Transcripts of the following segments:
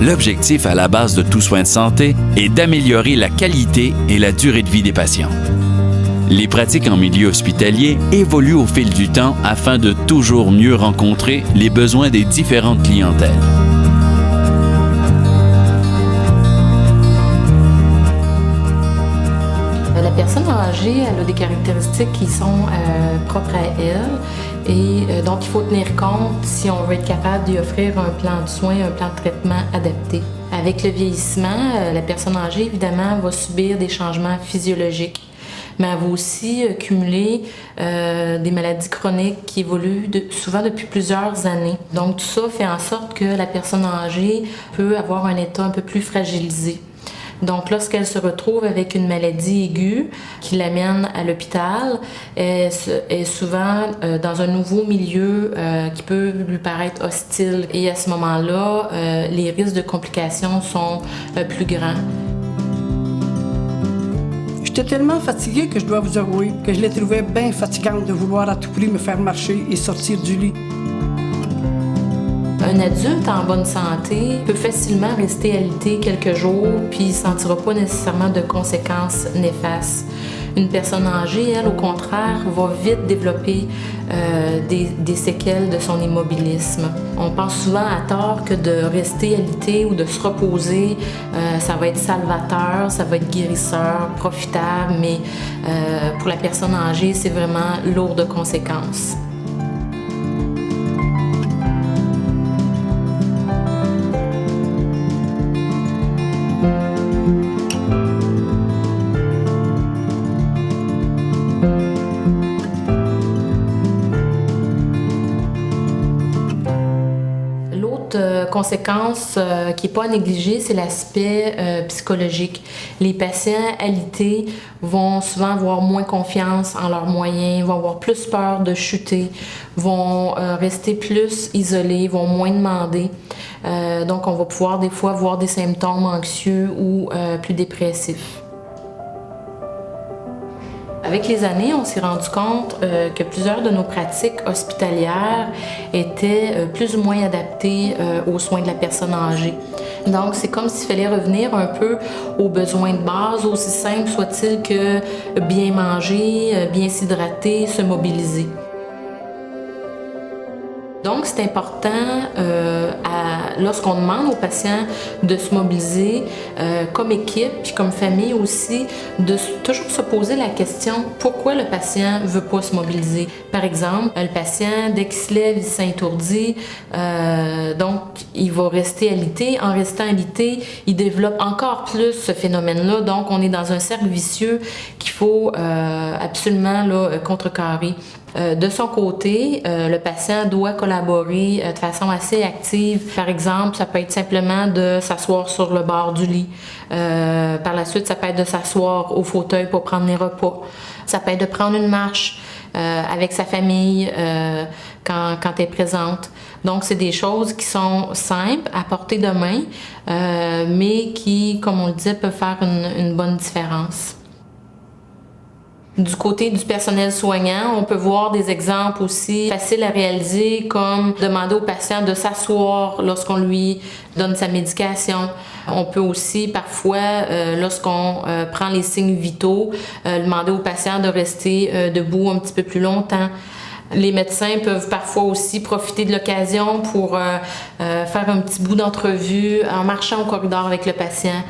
L'objectif à la base de tout soin de santé est d'améliorer la qualité et la durée de vie des patients. Les pratiques en milieu hospitalier évoluent au fil du temps afin de toujours mieux rencontrer les besoins des différentes clientèles. La personne âgée, elle a des caractéristiques qui sont propres à elle et donc il faut tenir compte si on veut être capable d'y offrir un plan de soins, un plan de traitement adapté. Avec le vieillissement, la personne âgée, évidemment, va subir des changements physiologiques, mais elle va aussi cumuler des maladies chroniques qui évoluent souvent depuis plusieurs années. Donc tout ça fait en sorte que la personne âgée peut avoir un état un peu plus fragilisé. Donc, lorsqu'elle se retrouve avec une maladie aiguë qui l'amène à l'hôpital, elle est souvent dans un nouveau milieu qui peut lui paraître hostile. Et à ce moment-là, les risques de complications sont plus grands. J'étais tellement fatiguée que je dois vous avouer que je les trouvais bien fatigantes de vouloir à tout prix me faire marcher et sortir du lit. Un adulte en bonne santé peut facilement rester alité quelques jours puis il ne sentira pas nécessairement de conséquences néfastes. Une personne âgée, elle, au contraire, va vite développer des séquelles de son immobilisme. On pense souvent à tort que de rester alité ou de se reposer, ça va être salvateur, ça va être guérisseur, profitable, mais pour la personne âgée, c'est vraiment lourd de conséquences. Conséquence qui n'est pas à négliger, c'est l'aspect psychologique. Les patients alités vont souvent avoir moins confiance en leurs moyens, vont avoir plus peur de chuter, vont rester plus isolés, vont moins demander. Donc, on va pouvoir des fois avoir des symptômes anxieux ou plus dépressifs. Avec les années, on s'est rendu compte que plusieurs de nos pratiques hospitalières étaient plus ou moins adaptées aux soins de la personne âgée. Donc, c'est comme s'il fallait revenir un peu aux besoins de base, aussi simple soit-il que bien manger, bien s'hydrater, se mobiliser. Donc, c'est important, lorsqu'on demande aux patients de se mobiliser comme équipe, puis comme famille aussi, de toujours se poser la question pourquoi le patient ne veut pas se mobiliser. Par exemple, le patient, dès qu'il se lève, il s'étourdit, donc il va rester alité. En restant alité, il développe encore plus ce phénomène-là. Donc, on est dans un cercle vicieux qu'il faut absolument contrecarrer. De son côté, le patient doit collaborer de façon assez active. Par exemple, ça peut être simplement de s'asseoir sur le bord du lit. Par la suite, ça peut être de s'asseoir au fauteuil pour prendre les repas. Ça peut être de prendre une marche avec sa famille quand elle est présente. Donc, c'est des choses qui sont simples, à portée de main, mais qui, comme on le disait, peuvent faire une bonne différence. Du côté du personnel soignant, on peut voir des exemples aussi faciles à réaliser, comme demander au patient de s'asseoir lorsqu'on lui donne sa médication. On peut aussi parfois, lorsqu'on prend les signes vitaux, demander au patient de rester debout un petit peu plus longtemps. Les médecins peuvent parfois aussi profiter de l'occasion pour faire un petit bout d'entrevue en marchant au corridor avec le patient.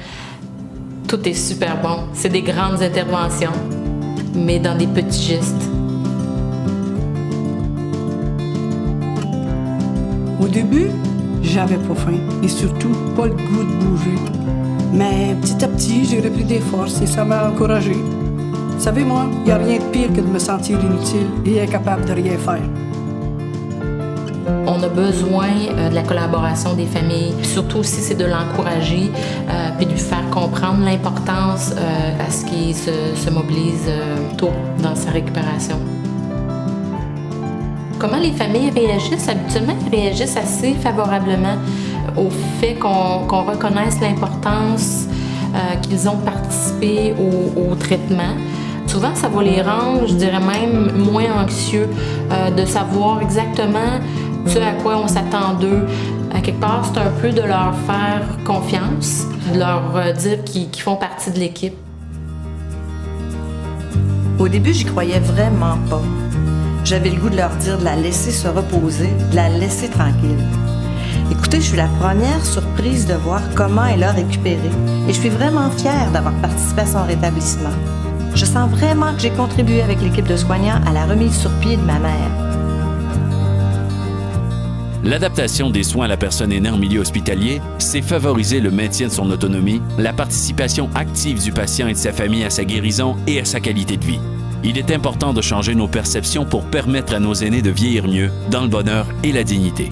Tout est super bon. C'est des grandes interventions, mais dans des petits gestes. Au début, j'avais pas faim et surtout pas le goût de bouger. Mais petit à petit, j'ai repris des forces et ça m'a encouragée. Vous savez, moi, il n'y a rien de pire que de me sentir inutile et incapable de rien faire. On a besoin de la collaboration des familles. Puis surtout aussi, c'est de l'encourager puis de lui faire comprendre l'importance à ce qu'il se mobilise tôt dans sa récupération. Comment les familles réagissent? Habituellement, elles réagissent assez favorablement au fait qu'on reconnaisse l'importance qu'ils ont participé au traitement. Souvent, ça va les rendre, je dirais même, moins anxieux de savoir exactement ce à quoi on s'attend d'eux, à quelque part, c'est un peu de leur faire confiance, de leur dire qu'ils font partie de l'équipe. Au début, j'y croyais vraiment pas. J'avais le goût de leur dire de la laisser se reposer, de la laisser tranquille. Écoutez, je suis la première surprise de voir comment elle a récupéré. Et je suis vraiment fière d'avoir participé à son rétablissement. Je sens vraiment que j'ai contribué avec l'équipe de soignants à la remise sur pied de ma mère. L'adaptation des soins à la personne aînée en milieu hospitalier, c'est favoriser le maintien de son autonomie, la participation active du patient et de sa famille à sa guérison et à sa qualité de vie. Il est important de changer nos perceptions pour permettre à nos aînés de vieillir mieux, dans le bonheur et la dignité.